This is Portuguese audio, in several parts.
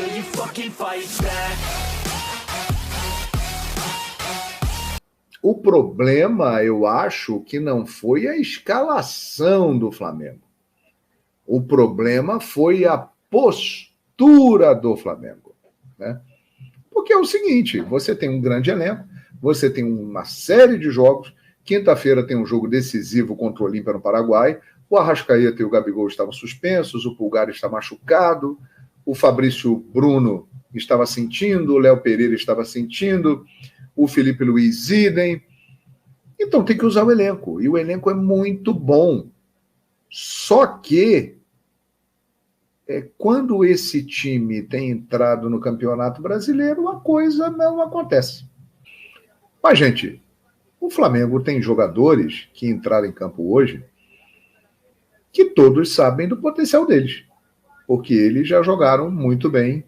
you fucking fight back. O problema, eu acho, que não foi a escalação do Flamengo. O problema foi a postura do Flamengo, né? Porque é o seguinte, você tem um grande elenco, você tem uma série de jogos, quinta-feira tem um jogo decisivo contra o Olímpia no Paraguai, o Arrascaeta e o Gabigol estavam suspensos, o Pulgar está machucado, o Fabrício Bruno estava sentindo, o Léo Pereira estava sentindo, o Felipe Luiz idem. Então tem que usar o elenco, e o elenco é muito bom. Só que quando esse time tem entrado no Campeonato Brasileiro, a coisa não acontece. Mas, gente, o Flamengo tem jogadores que entraram em campo hoje que todos sabem do potencial deles, porque eles já jogaram muito bem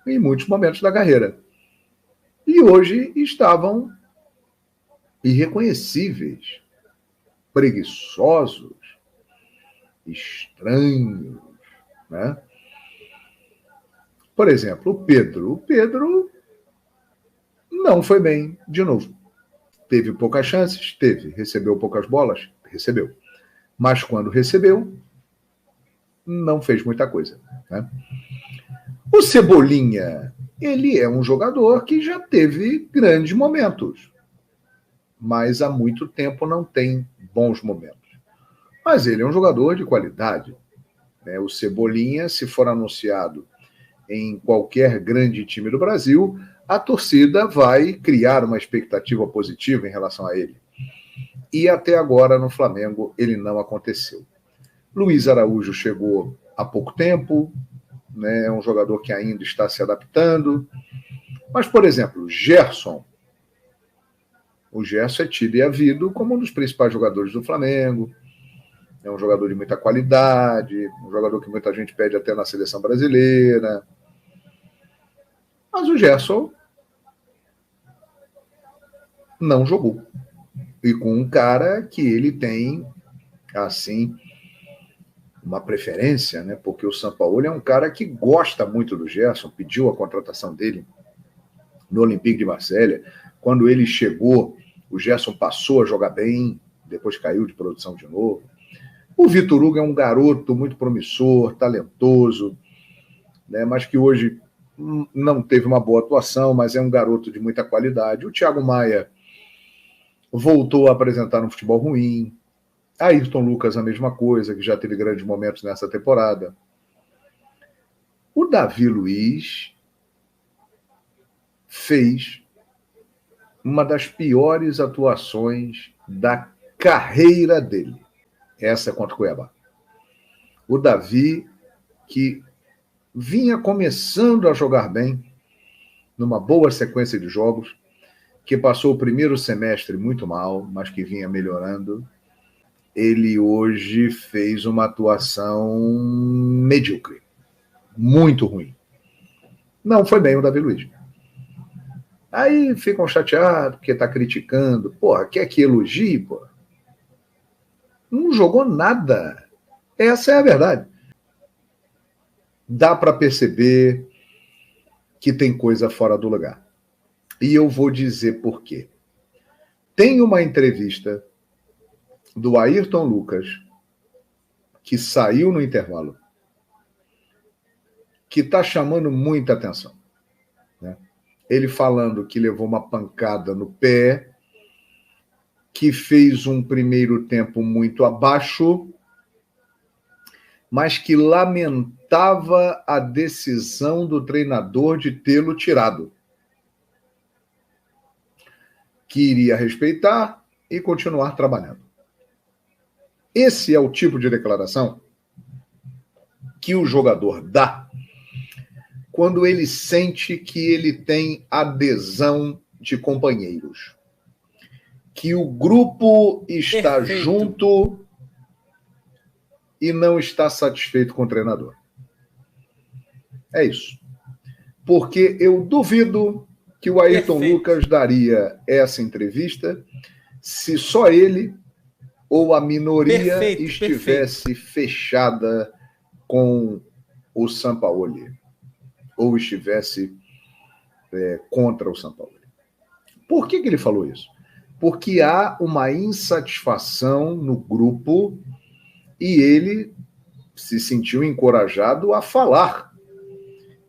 em muitos momentos da carreira. E hoje estavam irreconhecíveis, preguiçosos, estranhos, né? Por exemplo, o Pedro. O Pedro não foi bem de novo. Teve poucas chances? Teve. Recebeu poucas bolas? Recebeu. Mas quando recebeu, não fez muita coisa, né? O Cebolinha, ele é um jogador que já teve grandes momentos, mas há muito tempo não tem bons momentos. Mas ele é um jogador de qualidade, né? O Cebolinha, se for anunciado em qualquer grande time do Brasil, a torcida vai criar uma expectativa positiva em relação a ele. E até agora, no Flamengo, ele não aconteceu. Luiz Araújo chegou há pouco tempo, né? É um jogador que ainda está se adaptando. Mas, por exemplo, Gerson. O Gerson é tido e havido como um dos principais jogadores do Flamengo. É um jogador de muita qualidade, um jogador que muita gente pede até na seleção brasileira. Mas o Gerson não jogou. E com um cara que ele tem, assim, uma preferência, né? Porque o Sampaoli é um cara que gosta muito do Gerson, pediu a contratação dele no Olympique de Marselha. Quando ele chegou, o Gerson passou a jogar bem, depois caiu de produção de novo. O Vitor Hugo é um garoto muito promissor, talentoso, né? Mas que hoje não teve uma boa atuação, mas é um garoto de muita qualidade. O Thiago Maia voltou a apresentar um futebol ruim. Ayrton Lucas, a mesma coisa, que já teve grandes momentos nessa temporada. O Davi Luiz fez uma das piores atuações da carreira dele. Essa contra o Cuiabá. O Davi, que vinha começando a jogar bem, numa boa sequência de jogos, que passou o primeiro semestre muito mal, mas que vinha melhorando, ele hoje fez uma atuação medíocre, muito ruim. Não foi bem o Davi Luiz. Aí ficam chateados porque está criticando. Porra, quer que elogie, porra? Não jogou nada. Essa é a verdade. Dá para perceber que tem coisa fora do lugar. E eu vou dizer por quê. Tem uma entrevista do Ayrton Lucas, que saiu no intervalo, que está chamando muita atenção, né? Ele falando que levou uma pancada no pé, que fez um primeiro tempo muito abaixo, mas que lamentava a decisão do treinador de tê-lo tirado. Que iria respeitar e continuar trabalhando. Esse é o tipo de declaração que o jogador dá quando ele sente que ele tem adesão de companheiros. Que o grupo está junto e não está satisfeito com o treinador. É isso. Porque eu duvido que o Ayrton Lucas daria essa entrevista se só ele ou a minoria estivesse fechada com o Sampaoli. ou estivesse contra o Sampaoli. Por que ele falou isso? Porque há uma insatisfação no grupo e ele se sentiu encorajado a falar.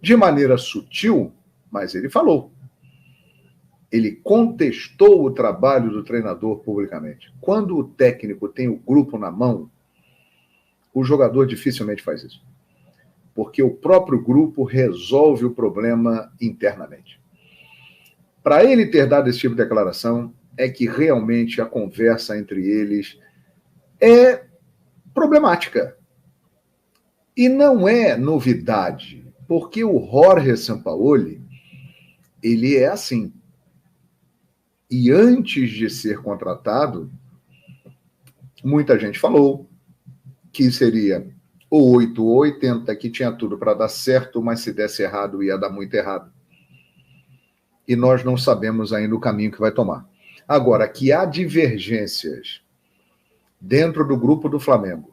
De maneira sutil, mas ele falou. Ele contestou o trabalho do treinador publicamente. Quando o técnico tem o grupo na mão, o jogador dificilmente faz isso. Porque o próprio grupo resolve o problema internamente. Para ele ter dado esse tipo de declaração, é que realmente a conversa entre eles é problemática. E não é novidade, porque o Jorge Sampaoli, ele é assim. E antes de ser contratado, muita gente falou que seria ou 8 ou 80, que tinha tudo para dar certo, mas se desse errado, ia dar muito errado. E nós não sabemos ainda o caminho que vai tomar. Agora, que há divergências dentro do grupo do Flamengo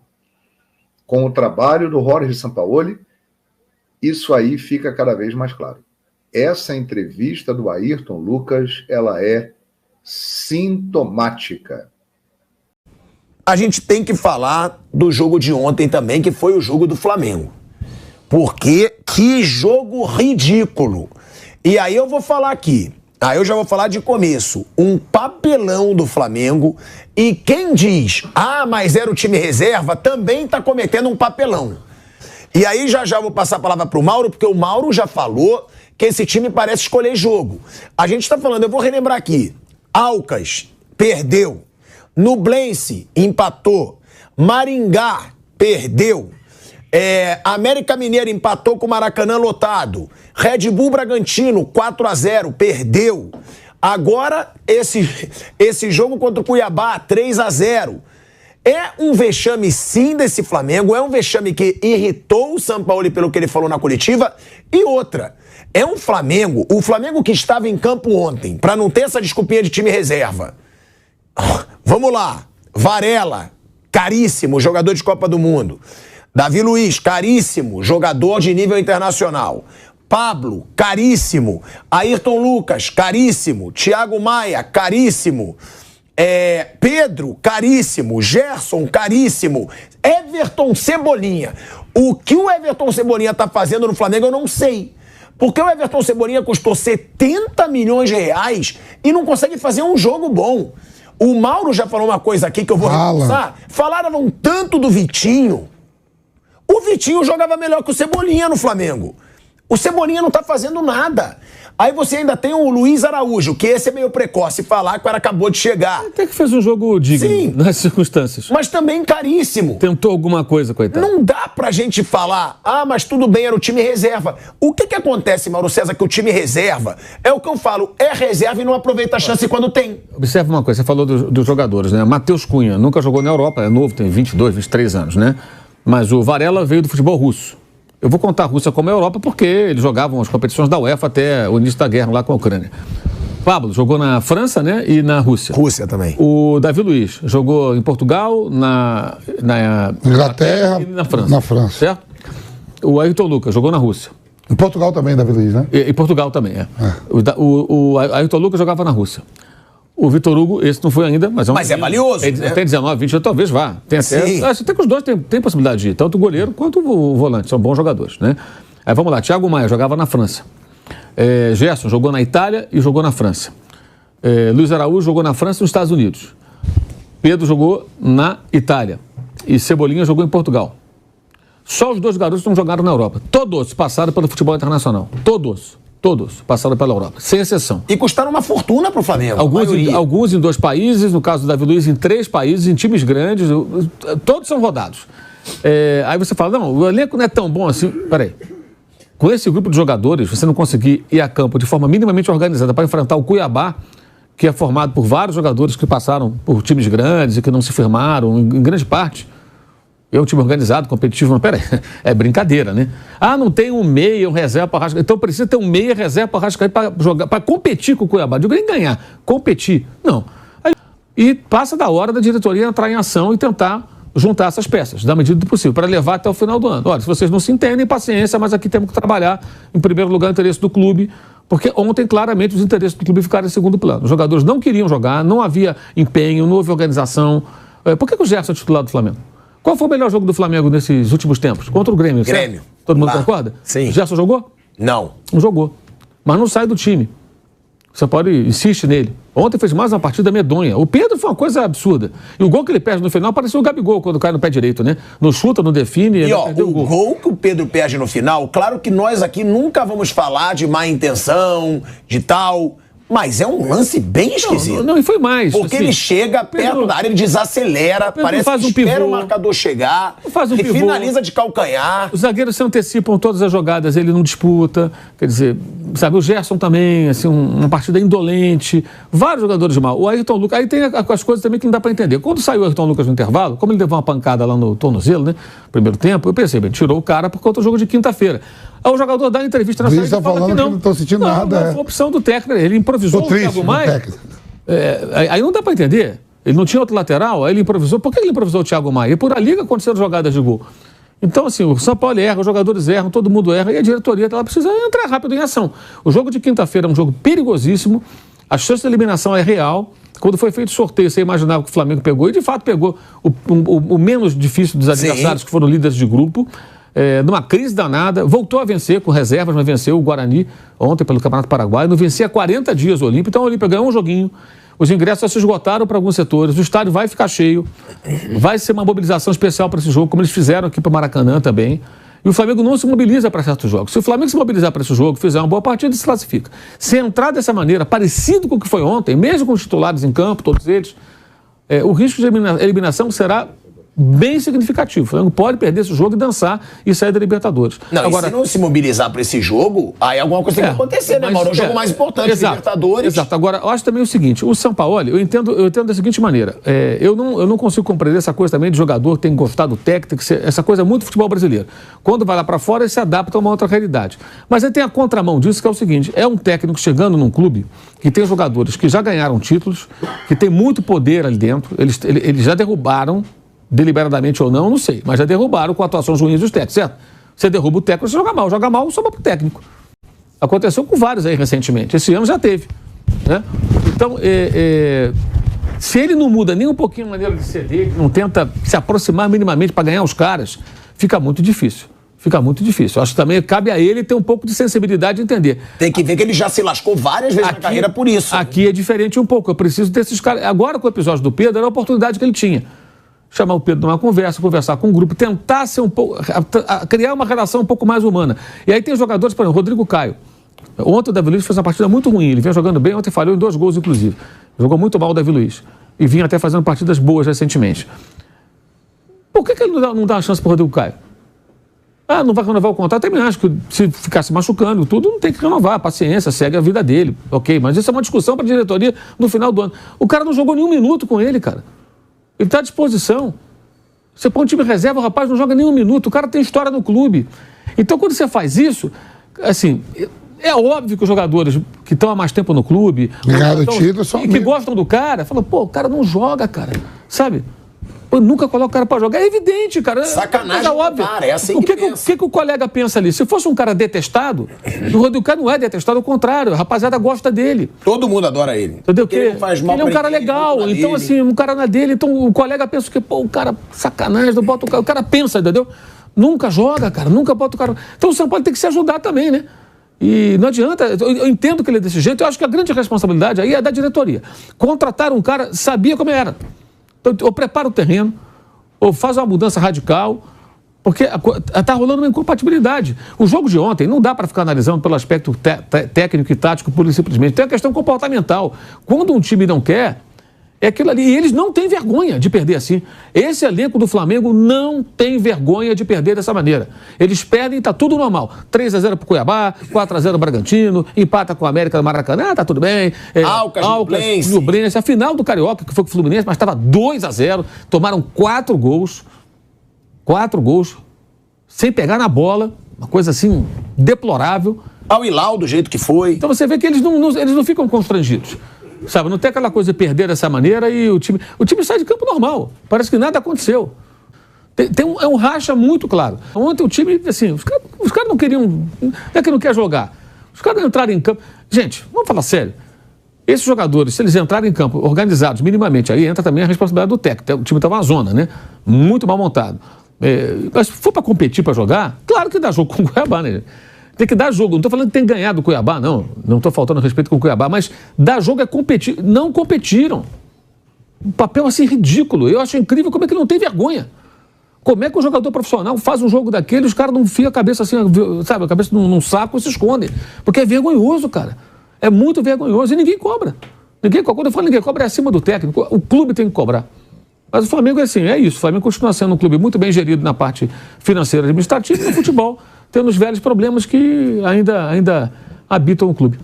com o trabalho do Jorge Sampaoli, isso aí fica cada vez mais claro. Essa entrevista do Ayrton Lucas, ela é sintomática. A gente tem que falar do jogo de ontem também, que foi o jogo do Flamengo. Porque que jogo ridículo. E aí eu vou falar aqui, aí eu já vou falar de começo, um papelão do Flamengo, e quem diz, mas era o time reserva, também tá cometendo um papelão. E aí já vou passar a palavra pro Mauro, porque o Mauro já falou que esse time parece escolher jogo. A gente tá falando, eu vou relembrar aqui, Alcas perdeu, Nublense empatou, Maringá perdeu, América Mineiro empatou com o Maracanã lotado, Red Bull Bragantino 4-0, perdeu. Agora esse jogo contra o Cuiabá 3-0. É um vexame sim desse Flamengo, é um vexame que irritou o Sampaoli pelo que ele falou na coletiva. E outra, é um Flamengo, o Flamengo que estava em campo ontem, para não ter essa desculpinha de time reserva. Vamos lá, Varela, caríssimo, jogador de Copa do Mundo. Davi Luiz, caríssimo, jogador de nível internacional. Pablo, caríssimo. Ayrton Lucas, caríssimo. Thiago Maia, caríssimo. Pedro, caríssimo. Gerson, caríssimo. Everton Cebolinha. O que o Everton Cebolinha tá fazendo no Flamengo eu não sei. Porque o Everton Cebolinha custou 70 milhões de reais e não consegue fazer um jogo bom. O Mauro já falou uma coisa aqui que eu vou reforçar. Falaram tanto do Vitinho. O Vitinho jogava melhor que o Cebolinha no Flamengo. O Cebolinha não tá fazendo nada. Aí você ainda tem o Luiz Araújo, que esse é meio precoce falar que o cara acabou de chegar. Até que fez um jogo digno nas circunstâncias. Mas também caríssimo. Tentou alguma coisa, coitado. Não dá pra gente falar, mas tudo bem, era o time reserva. O que acontece, Mauro César, que o time reserva, é o que eu falo, é reserva e não aproveita a chance quando tem. Observe uma coisa, você falou dos jogadores, né? Matheus Cunha nunca jogou na Europa, é novo, tem 22, 23 anos, né? Mas o Varela veio do futebol russo. Eu vou contar a Rússia como a Europa porque eles jogavam as competições da UEFA até o início da guerra lá com a Ucrânia. Pablo jogou na França, né? E na Rússia. Rússia também. O Davi Luiz jogou em Portugal, na Inglaterra e na França. Na França. Certo? O Ayrton Lucas jogou na Rússia. Em Portugal também, Davi Luiz, né? Em Portugal também, O Ayrton Lucas jogava na Rússia. O Vitor Hugo, esse não foi ainda, mas é valioso, né? Tem 19, 20, talvez vá. Tem até, acho que os dois tem possibilidade de ir, tanto o goleiro quanto o volante, são bons jogadores, né? Aí vamos lá, Thiago Maia jogava na França. Gerson jogou na Itália e jogou na França. Luiz Araújo jogou na França e nos Estados Unidos. Pedro jogou na Itália. E Cebolinha jogou em Portugal. Só os dois garotos não jogaram na Europa. Todos passaram pelo futebol internacional. Todos passaram pela Europa, sem exceção. E custaram uma fortuna pro Flamengo. Alguns em 2 países, no caso do Davi Luiz, em 3 países, em times grandes, todos são rodados. Aí você fala, não, o elenco não é tão bom assim. Peraí. Com esse grupo de jogadores, você não conseguir ir a campo de forma minimamente organizada para enfrentar o Cuiabá, que é formado por vários jogadores que passaram por times grandes e que não se firmaram, em grande parte. É um time organizado, competitivo, mas peraí, é brincadeira, né? Não tem um meia, um reserva para Arrascaeta. Então precisa ter um meia, reserva para Arrascaeta para jogar, para competir com o Cuiabá. Digo nem ganhar, competir. Não. E passa da hora da diretoria entrar em ação e tentar juntar essas peças, na medida do possível, para levar até o final do ano. Olha, se vocês não se entendem, paciência, mas aqui temos que trabalhar, em primeiro lugar, o interesse do clube, porque ontem, claramente, os interesses do clube ficaram em segundo plano. Os jogadores não queriam jogar, não havia empenho, não houve organização. Por que o Gerson é titular do Flamengo? Qual foi o melhor jogo do Flamengo nesses últimos tempos? Contra o Grêmio. Grêmio. Certo? Todo mundo concorda? Sim. O Gerson jogou? Não. Não jogou. Mas não sai do time. Você pode insiste nele. Ontem fez mais uma partida medonha. O Pedro foi uma coisa absurda. E o gol que ele perde no final pareceu o Gabigol quando cai no pé direito, né? Não chuta, não define. E ó, o gol que o Pedro perde no final, claro que nós aqui nunca vamos falar de má intenção, de tal... Mas é um lance bem esquisito. Não, e foi mais. Porque assim, ele chega perto da área, ele desacelera, parece faz que um espera pivô, o marcador chegar, faz um e pivô, finaliza de calcanhar. Os zagueiros se antecipam todas as jogadas, ele não disputa. Quer dizer, sabe, o Gerson também, assim, uma partida indolente. Vários jogadores mal. O Ayrton Lucas, aí tem as coisas também que não dá pra entender. Quando saiu o Ayrton Lucas no intervalo, como ele levou uma pancada lá no tornozelo, né? Primeiro tempo, eu pensei, bem, tirou o cara por conta do jogo de quinta-feira. Aí o jogador dá entrevista na saída e fala que não tô sentindo nada. Foi opção do técnico, ele improvisou o Thiago Maia. Aí não dá pra entender. Ele não tinha outro lateral, aí ele improvisou. Por que ele improvisou o Thiago Maia? E por ali que aconteceram jogadas de gol. Então, assim, o São Paulo erra, os jogadores erram, todo mundo erra, e a diretoria ela precisa entrar rápido em ação. O jogo de quinta-feira é um jogo perigosíssimo, a chance de eliminação é real. Quando foi feito o sorteio, você imaginava que o Flamengo pegou, e de fato pegou o menos difícil dos adversários, que foram líderes de grupo. Numa crise danada, voltou a vencer com reservas, mas venceu o Guarani ontem pelo Campeonato Paraguaio, não vencia há 40 dias o Olímpia, então o Olímpia ganhou um joguinho, os ingressos já se esgotaram para alguns setores, o estádio vai ficar cheio, vai ser uma mobilização especial para esse jogo, como eles fizeram aqui para o Maracanã também, e o Flamengo não se mobiliza para certos jogos. Se o Flamengo se mobilizar para esse jogo, fizer uma boa partida, se classifica. Se entrar dessa maneira, parecido com o que foi ontem, mesmo com os titulares em campo, todos eles, o risco de eliminação será bem significativo. O Flamengo pode perder esse jogo e dançar e sair da Libertadores. Não, agora, e se não se mobilizar para esse jogo, aí alguma coisa tem que acontecer, né, Mauro? É o jogo mais importante, Libertadores. Exato. Agora, eu acho também o seguinte, o São Paulo, eu entendo da seguinte maneira, eu não consigo compreender essa coisa também de jogador que tem que gostar do técnico, essa coisa muito futebol brasileiro. Quando vai lá para fora, ele se adapta a uma outra realidade. Mas aí tem a contramão disso, que é o seguinte, é um técnico chegando num clube que tem jogadores que já ganharam títulos, que tem muito poder ali dentro, eles já derrubaram, deliberadamente ou não sei, mas já derrubaram com atuações ruins dos técnicos, certo? Você derruba o técnico, você joga mal, sobra pro técnico. Aconteceu com vários aí recentemente, esse ano já teve, né? Então, se ele não muda nem um pouquinho a maneira de ceder, não tenta se aproximar minimamente para ganhar os caras, fica muito difícil. Acho que também cabe a ele ter um pouco de sensibilidade de entender. Tem que ver que ele já se lascou várias vezes na carreira por isso. Aqui é diferente um pouco, eu preciso desses caras. Agora, com o episódio do Pedro, era a oportunidade que ele tinha. Chamar o Pedro numa conversa, conversar com o grupo, tentar ser um pouco, criar uma relação um pouco mais humana. E aí tem jogadores, por exemplo, Rodrigo Caio. Ontem o Davi Luiz fez uma partida muito ruim, ele vinha jogando bem, ontem falhou em 2 gols, inclusive. Jogou muito mal o Davi Luiz. E vinha até fazendo partidas boas recentemente. Por que ele não dá uma chance para o Rodrigo Caio? Não vai renovar o contrato? Eu também acho que se ficar se machucando, tudo não tem que renovar, paciência, segue a vida dele. Ok, mas isso é uma discussão para a diretoria no final do ano. O cara não jogou nenhum minuto com ele, cara. Ele está à disposição. Você põe um time reserva, o rapaz não joga nem um minuto, o cara tem história no clube. Então, quando você faz isso, é óbvio que os jogadores que estão há mais tempo no clube, que gostam do cara, falam, o cara não joga, cara, sabe? Nunca coloca o cara pra jogar. É evidente, cara. Sacanagem, óbvio. Cara, é assim o que o colega pensa ali? Se fosse um cara detestado, o Rodrigo Caio não é detestado, ao contrário, a rapaziada gosta dele. Todo mundo adora ele. Entendeu? Ele não faz mal. Ele é um cara legal, então assim, um cara na dele, então o colega pensa que, o cara, sacanagem, não bota o cara. O cara pensa, entendeu? Nunca joga, cara, nunca bota o cara. Então o São Paulo tem que se ajudar também, né? E não adianta, eu entendo que ele é desse jeito, eu acho que a grande responsabilidade aí é da diretoria. Contratar um cara, sabia como era. Então, ou prepara o terreno, ou faz uma mudança radical, porque está rolando uma incompatibilidade. O jogo de ontem não dá para ficar analisando pelo aspecto técnico e tático pura e simplesmente. Tem a questão comportamental. Quando um time não quer, é aquilo ali. E eles não têm vergonha de perder assim. Esse elenco do Flamengo não tem vergonha de perder dessa maneira. Eles perdem e está tudo normal. 3-0 para o Cuiabá, 4-0 o Bragantino, empata com a América do Maracanã, tá tudo bem. Alcas, Nublense. A final do Carioca, que foi com o Fluminense, mas estava 2-0. Tomaram 4 gols. 4 gols. Sem pegar na bola. Uma coisa assim, deplorável. Ao Hilal, do jeito que foi. Então você vê que eles não ficam constrangidos. Sabe, não tem aquela coisa de perder dessa maneira e o time sai de campo normal. Parece que nada aconteceu. É um racha muito claro. Ontem o time, assim, os caras não queriam... Não é que não quer jogar. Os caras entraram em campo... Gente, vamos falar sério. Esses jogadores, se eles entrarem em campo organizados minimamente, aí entra também a responsabilidade do técnico. O time estava uma zona, né? Muito mal montado. Mas se for para competir, para jogar, claro que dá jogo com o Cuiabá, né? Tem que dar jogo. Não estou falando que tem ganhado o Cuiabá, não. Não estou faltando respeito com o Cuiabá, mas dar jogo é competir. Não competiram. Um papel assim ridículo. Eu acho incrível como é que não tem vergonha. Como é que o jogador profissional faz um jogo daquele e os caras não enfiam a cabeça assim, sabe, a cabeça num saco e se escondem. Porque é vergonhoso, cara. É muito vergonhoso e ninguém cobra. Quando eu falo ninguém cobra, é acima do técnico. O clube tem que cobrar. Mas o Flamengo é assim, é isso. O Flamengo continua sendo um clube muito bem gerido na parte financeira e administrativa e no futebol, tendo os velhos problemas que ainda habitam o clube.